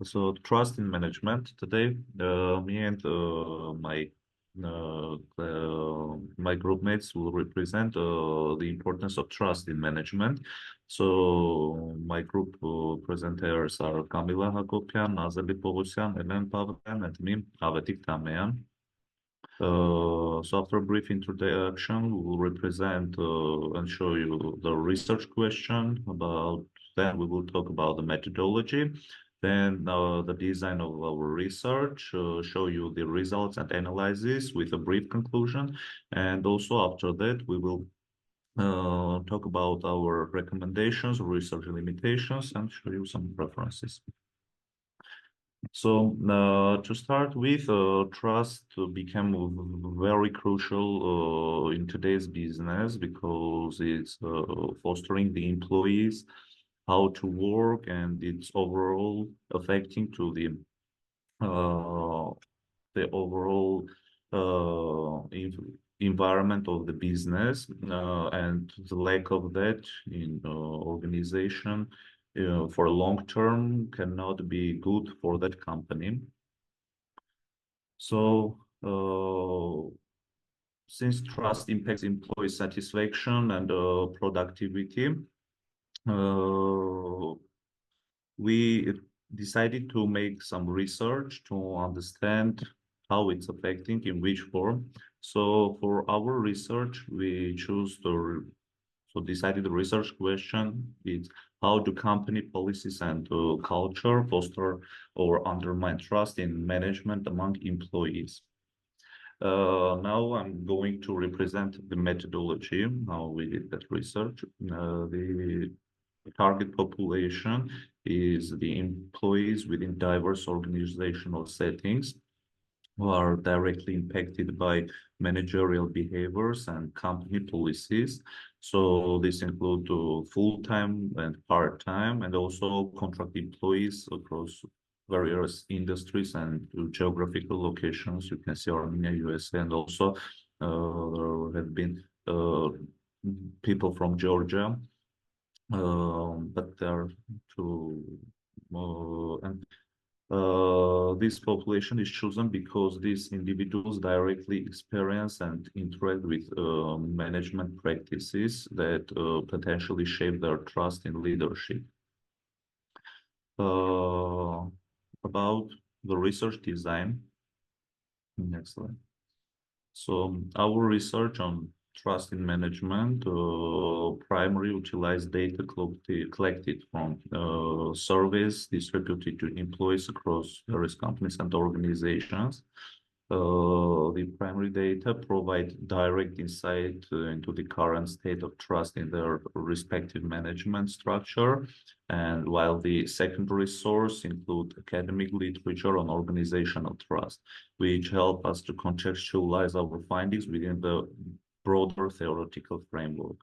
So trust in management. Today, me and my group mates will represent the importance of trust in management. So my group presenters are Kamila Hakopian, Nazali Pogosyan, Elen Pavlian, and me, Avetik Tameyan. So after a brief introduction, we will represent and show you the research question about, then we will talk about the methodology, then the design of our research, show you the results and analysis with a brief conclusion. And also after that, we will talk about our recommendations, research limitations, and show you some preferences. So to start with, trust became very crucial in today's business because it's fostering the employees how to work and it's overall affecting to the overall environment of the business and the lack of that in organization for long term cannot be good for that company. So since trust impacts employee satisfaction and productivity, uh, we decided to make some research to understand how it's affecting in which form. So for our research, we choose to so decided the research question is how do company policies and culture foster or undermine trust in management among employees? Now I'm going to represent the methodology, how we did that research. The target population is the employees within diverse organizational settings who are directly impacted by managerial behaviors and company policies. So this include full-time and part-time and also contract employees across various industries and geographical locations. You can see Armenia, USA, and also there have been people from Georgia, but there are two and this population is chosen because these individuals directly experience and interact with management practices that potentially shape their trust in leadership. About the research design, next slide. So our research on trust in management primarily utilized data collected from surveys distributed to employees across various companies and organizations. The primary data provide direct insight into the current state of trust in their respective management structure. And while the secondary source include academic literature on organizational trust, which help us to contextualize our findings within the broader theoretical framework.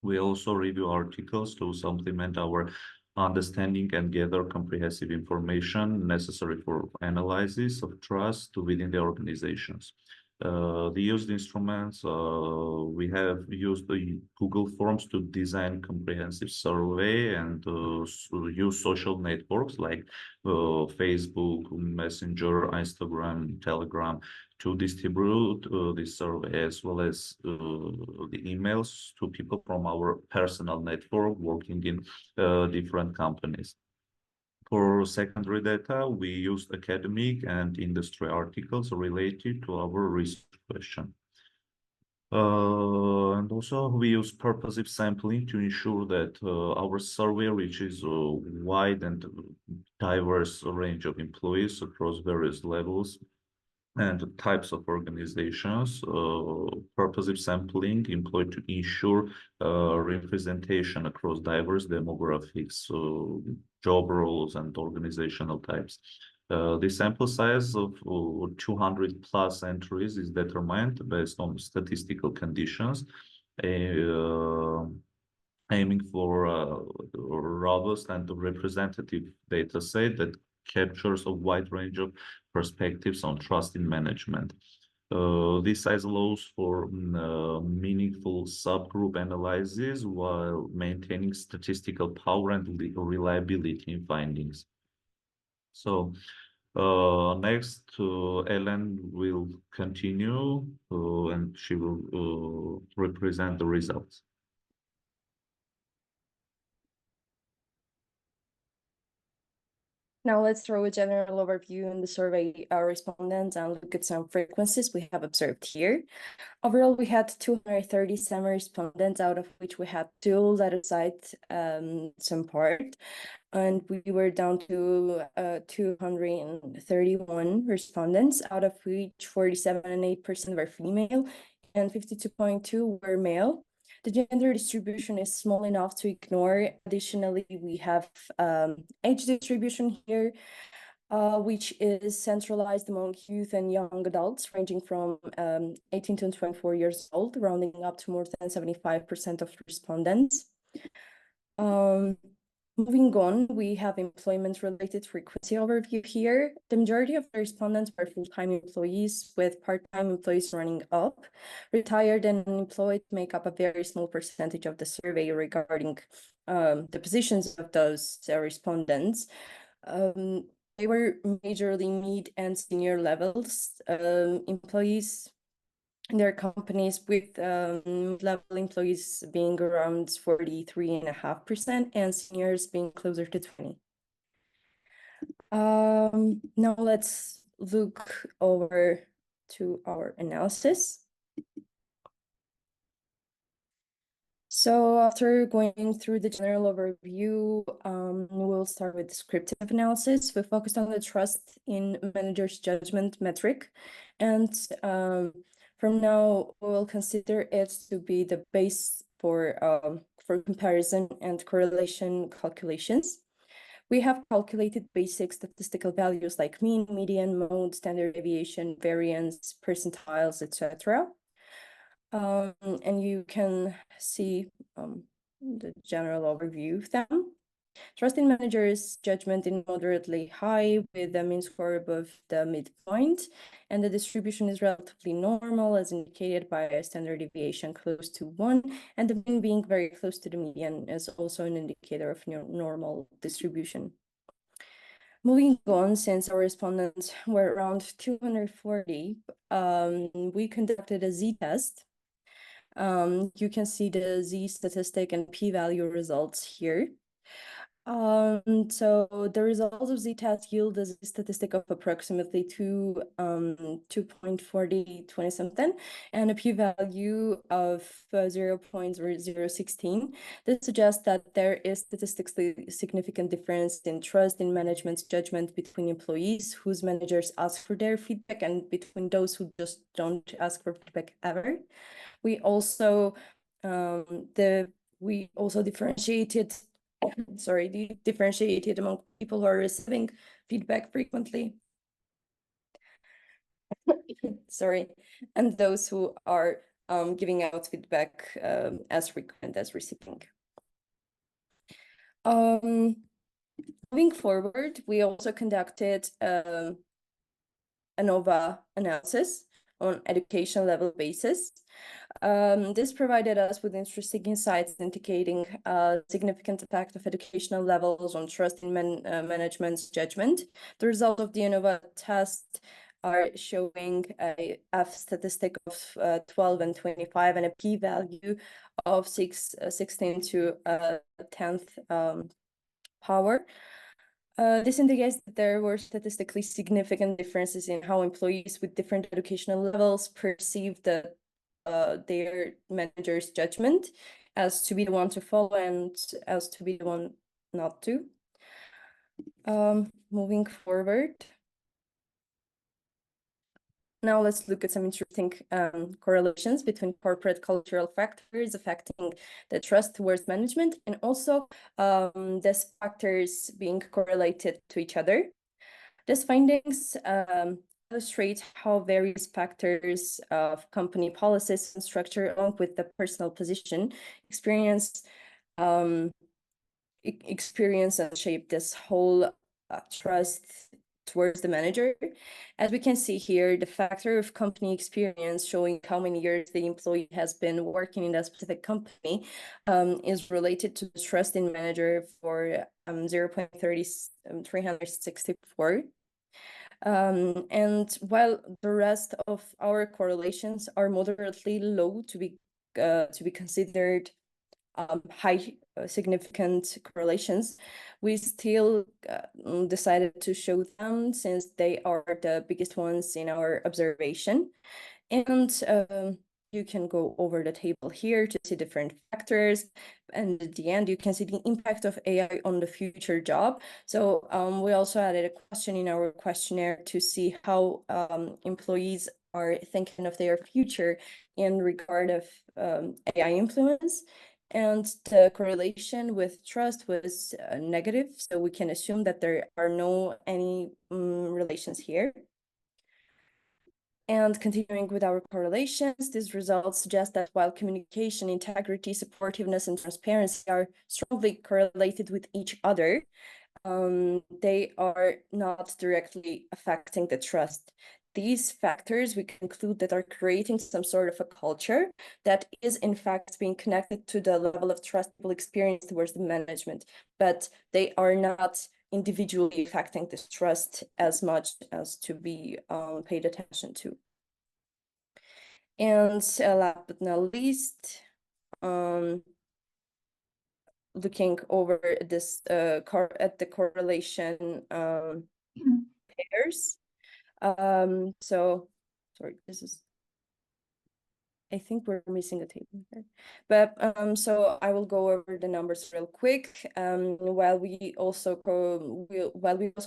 We also review articles to supplement our understanding and gather comprehensive information necessary for analysis of trust within the organizations. The used instruments, we have used the Google Forms to design comprehensive survey and use social networks like Facebook, Messenger, Instagram, Telegram to distribute the survey as well as the emails to people from our personal network working in different companies. For secondary data, we used academic and industry articles related to our research question. And also we use purposive sampling to ensure that our survey reaches a wide and diverse range of employees across various levels and types of organizations. Purposive sampling employed to ensure representation across diverse demographics, job roles, and organizational types. The sample size of 200 plus entries is determined based on statistical conditions, uh, aiming for a robust and representative data set that captures a wide range of perspectives on trust in management. This size allows for meaningful subgroup analysis while maintaining statistical power and reliability in findings. So next, Ellen will continue and she will represent the results. Now let's throw a general overview in the survey respondents and look at some frequencies we have observed here. Overall, we had 237 respondents, out of which we had 2 let aside some part, and we were down to 231 respondents, out of which 47.8% were female and 52.2 were male. The gender distribution is small enough to ignore. Additionally, we have age distribution here, which is centralized among youth and young adults, ranging from 18 to 24 years old, rounding up to more than 75% of respondents. Moving on, we have employment-related frequency overview here. The majority of the respondents were full-time employees, with part-time employees running up. Retired and unemployed make up a very small percentage of the survey regarding the positions of those respondents. They were majorly mid and senior levels employees in their companies, with level employees being around 43.5% and seniors being closer to 20. Now let's look over to our analysis. So after going through the general overview, we'll start with descriptive analysis. We focused on the trust in manager's judgment metric, and from now we'll consider it to be the base for comparison and correlation calculations. We have calculated basic statistical values like mean, median, mode, standard deviation, variance, percentiles, etc. And you can see the general overview of them. Trust in manager's judgment is moderately high, with the mean score above the midpoint, and the distribution is relatively normal, as indicated by a standard deviation close to 1, and the mean being very close to the median is also an indicator of normal distribution. Moving on, since our respondents were around 240, we conducted a z-test. You can see the z statistic and p-value results here. So the results of z-test yield a statistic of approximately 2.4020 something and a p-value of 0.0016. This suggests that there is statistically significant difference in trust in management's judgment between employees whose managers ask for their feedback and between those who just don't ask for feedback ever. We also differentiated among people who are receiving feedback frequently and those who are giving out feedback as frequent as receiving. Moving forward, we also conducted ANOVA analysis on education level basis. This provided us with interesting insights indicating significant impact of educational levels on trust in management's judgment. The result of the ANOVA test are showing a F statistic of 12 and 25 and a p-value of 16 to 10th power. This indicates that there were statistically significant differences in how employees with different educational levels perceive their manager's judgment as to be the one to follow and as to be the one not to. Moving forward. Now let's look at some interesting correlations between corporate cultural factors affecting the trust towards management and also these factors being correlated to each other. These findings illustrate how various factors of company policies and structure, along with the personal position, experience and shape this whole trust towards the manager. As we can see here, the factor of company experience, showing how many years the employee has been working in that specific company, is related to the trust in manager for 0.364. And while the rest of our correlations are moderately low to be considered high significant correlations, we still decided to show them since they are the biggest ones in our observation. And you can go over the table here to see different factors. And at the end, you can see the impact of AI on the future job. So we also added a question in our questionnaire to see how employees are thinking of their future in regard of AI influence. And the correlation with trust was negative. So we can assume that there are no any relations here. And continuing with our correlations, these results suggest that while communication, integrity, supportiveness, and transparency are strongly correlated with each other, they are not directly affecting the trust. These factors, we conclude, that are creating some sort of a culture that is in fact being connected to the level of trustful experience towards the management, but they are not individually affecting this trust as much as to be paid attention to. And last but not least, looking over this at the correlation pairs. So sorry, this is, I think we're missing a table here, but so I will go over the numbers real quick. While we also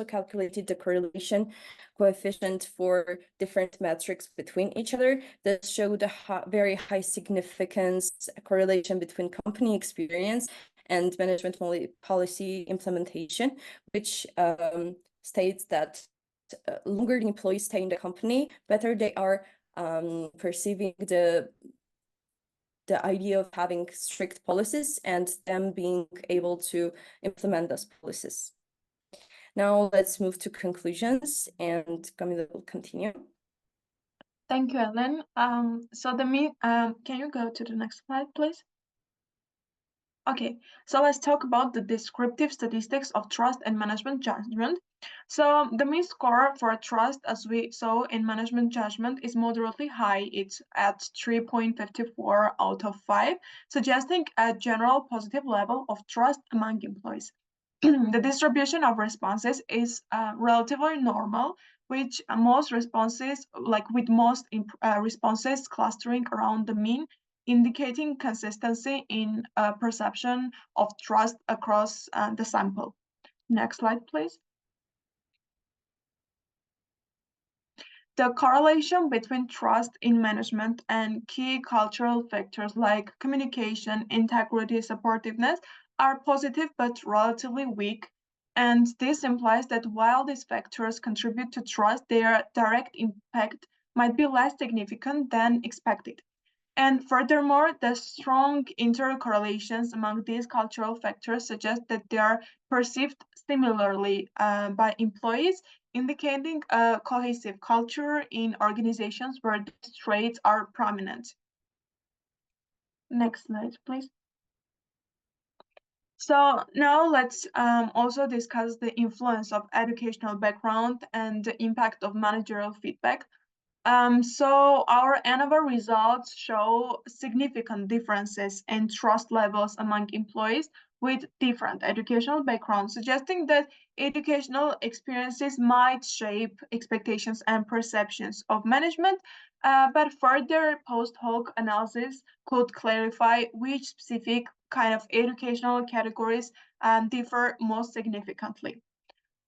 calculated the correlation coefficient for different metrics between each other, that showed a very high significance correlation between company experience and management policy implementation, which states that longer the employees stay in the company, better they are perceiving the idea of having strict policies and them being able to implement those policies. Now let's move to conclusions, and Camila will continue. Thank you, Ellen. Can you go to the next slide, please? Okay, so let's talk about the descriptive statistics of trust and management judgment. So the mean score for trust, as we saw in management judgment, is moderately high. It's at 3.54 out of 5, suggesting a general positive level of trust among employees. The distribution of responses is relatively normal, with most responses clustering around the mean, indicating consistency in perception of trust across the sample. Next slide, please. The correlation between trust in management and key cultural factors like communication, integrity, supportiveness are positive but relatively weak. And this implies that while these factors contribute to trust, their direct impact might be less significant than expected. And furthermore, the strong intercorrelations among these cultural factors suggest that they are perceived similarly by employees, indicating a cohesive culture in organizations where these traits are prominent. Next slide, please. So now let's also discuss the influence of educational background and the impact of managerial feedback. So our ANOVA results show significant differences in trust levels among employees with different educational backgrounds, suggesting that educational experiences might shape expectations and perceptions of management, but further post hoc analysis could clarify which specific kind of educational categories differ most significantly.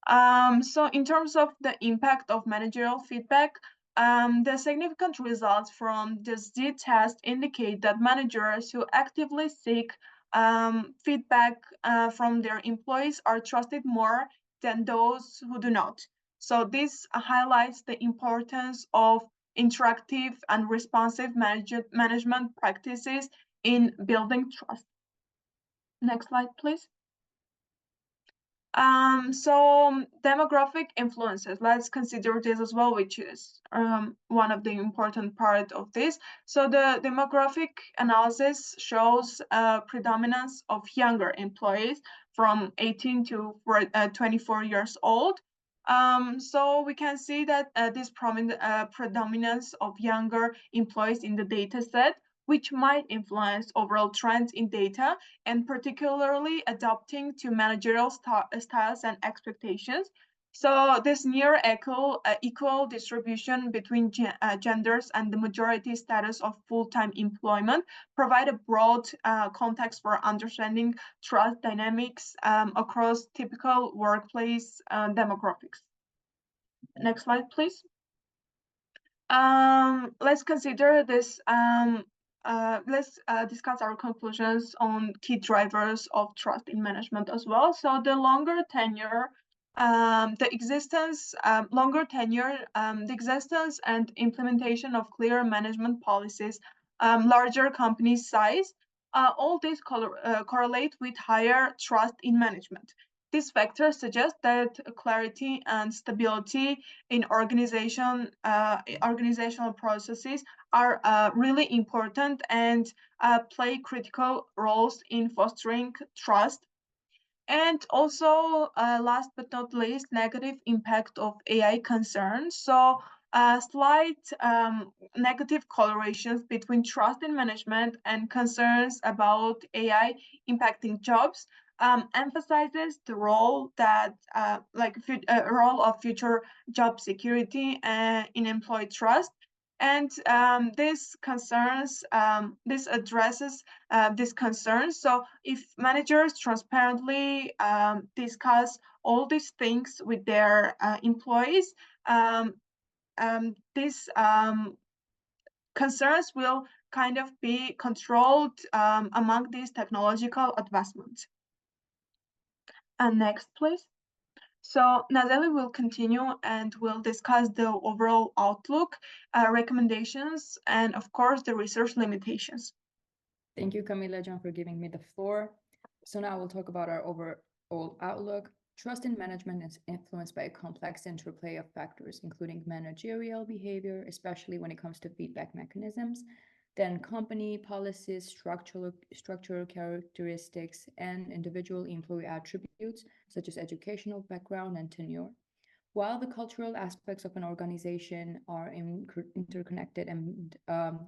So in terms of the impact of managerial feedback, the significant results from the z-test indicate that managers who actively seek feedback from their employees are trusted more than those who do not. So this highlights the importance of interactive and responsive management practices in building trust. Next slide, please. So demographic influences, let's consider this as well, which is one of the important part of this. So the demographic analysis shows predominance of younger employees from 18 to 24 years old. So we can see that this predominance of younger employees in the data set, which might influence overall trends in data, and particularly adapting to managerial styles and expectations. So this near equal distribution between genders and the majority status of full-time employment provide a broad context for understanding trust dynamics across typical workplace demographics. Next slide, please. Let's consider this. Let's discuss our conclusions on key drivers of trust in management as well. So the longer tenure, the existence and implementation of clear management policies, larger company size, all these correlate with higher trust in management. These factors suggest that clarity and stability in organizational processes are really important and play critical roles in fostering trust. And also, last but not least, negative impact of AI concerns. So slight negative correlations between trust in management and concerns about AI impacting jobs emphasizes the role that role of future job security in employee trust. And this addresses these concerns. So if managers transparently discuss all these things with their employees, these concerns will kind of be controlled among these technological advancements. And next, please. So Nazeli will continue and will discuss the overall outlook, recommendations, and of course, the research limitations. Thank you, Camila John, for giving me the floor. So now we'll talk about our overall outlook. Trust in management is influenced by a complex interplay of factors, including managerial behavior, especially when it comes to feedback mechanisms, then company policies, structural characteristics, and individual employee attributes, such as educational background and tenure. While the cultural aspects of an organization are interconnected and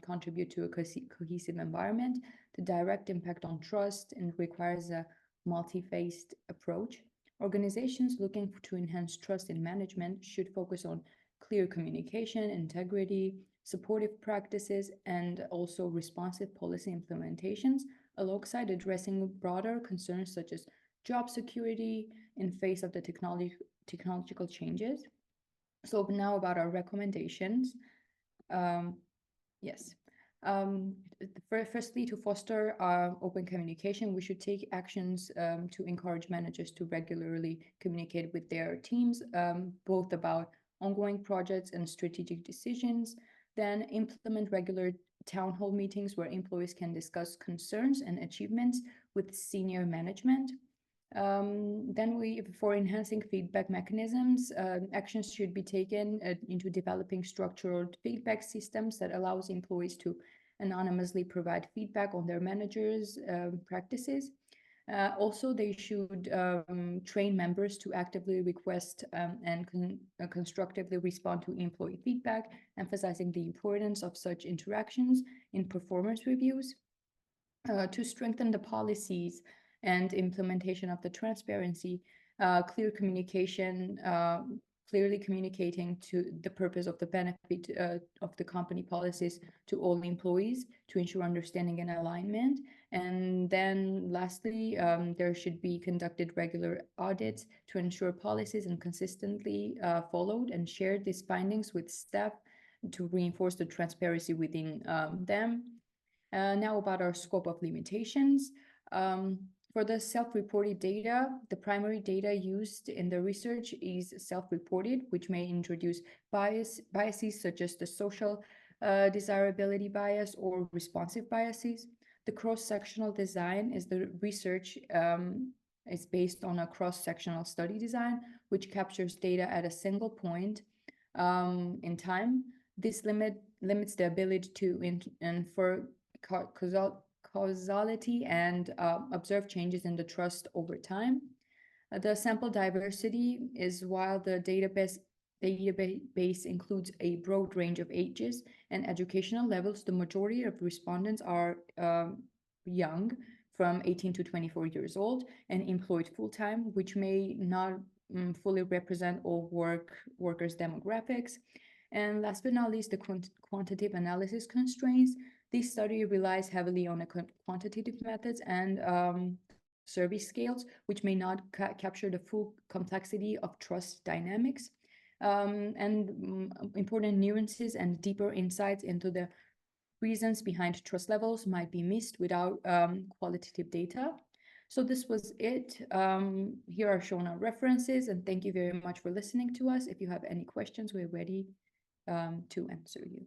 contribute to a cohesive environment, the direct impact on trust and requires a multi-phased approach. Organizations looking to enhance trust in management should focus on clear communication, integrity, supportive practices, and also responsive policy implementations, alongside addressing broader concerns such as job security in face of the technological changes. So now about our recommendations. Yes. Firstly, to foster open communication, we should take actions to encourage managers to regularly communicate with their teams, both about ongoing projects and strategic decisions. Then implement regular town hall meetings where employees can discuss concerns and achievements with senior management. Then for enhancing feedback mechanisms, actions should be taken into developing structured feedback systems that allows employees to anonymously provide feedback on their managers' practices. Also, they should train members to actively request and constructively respond to employee feedback, emphasizing the importance of such interactions in performance reviews. To strengthen the policies and implementation of the transparency, clear communication, clearly communicating to the purpose of the benefit of the company policies to all employees to ensure understanding and alignment. And then lastly, there should be conducted regular audits to ensure policies and consistently followed, and shared these findings with staff to reinforce the transparency within them. Now about our scope of limitations. For the self-reported data, the primary data used in the research is self-reported, which may introduce biases such as the social desirability bias or responsive biases. The cross-sectional design is the research is based on a cross-sectional study design, which captures data at a single point in time. This limits the ability to infer causality and observe changes in the trust over time. The sample diversity is while the database includes a broad range of ages and educational levels, the majority of respondents are young, from 18 to 24 years old, and employed full-time, which may not fully represent all workers' demographics. And last but not least, the quantitative analysis constraints. This study relies heavily on quantitative methods and survey scales, which may not capture the full complexity of trust dynamics. Important nuances and deeper insights into the reasons behind trust levels might be missed without qualitative data. So this was it. Here are shown our references, and thank you very much for listening to us. If you have any questions, we're ready to answer you.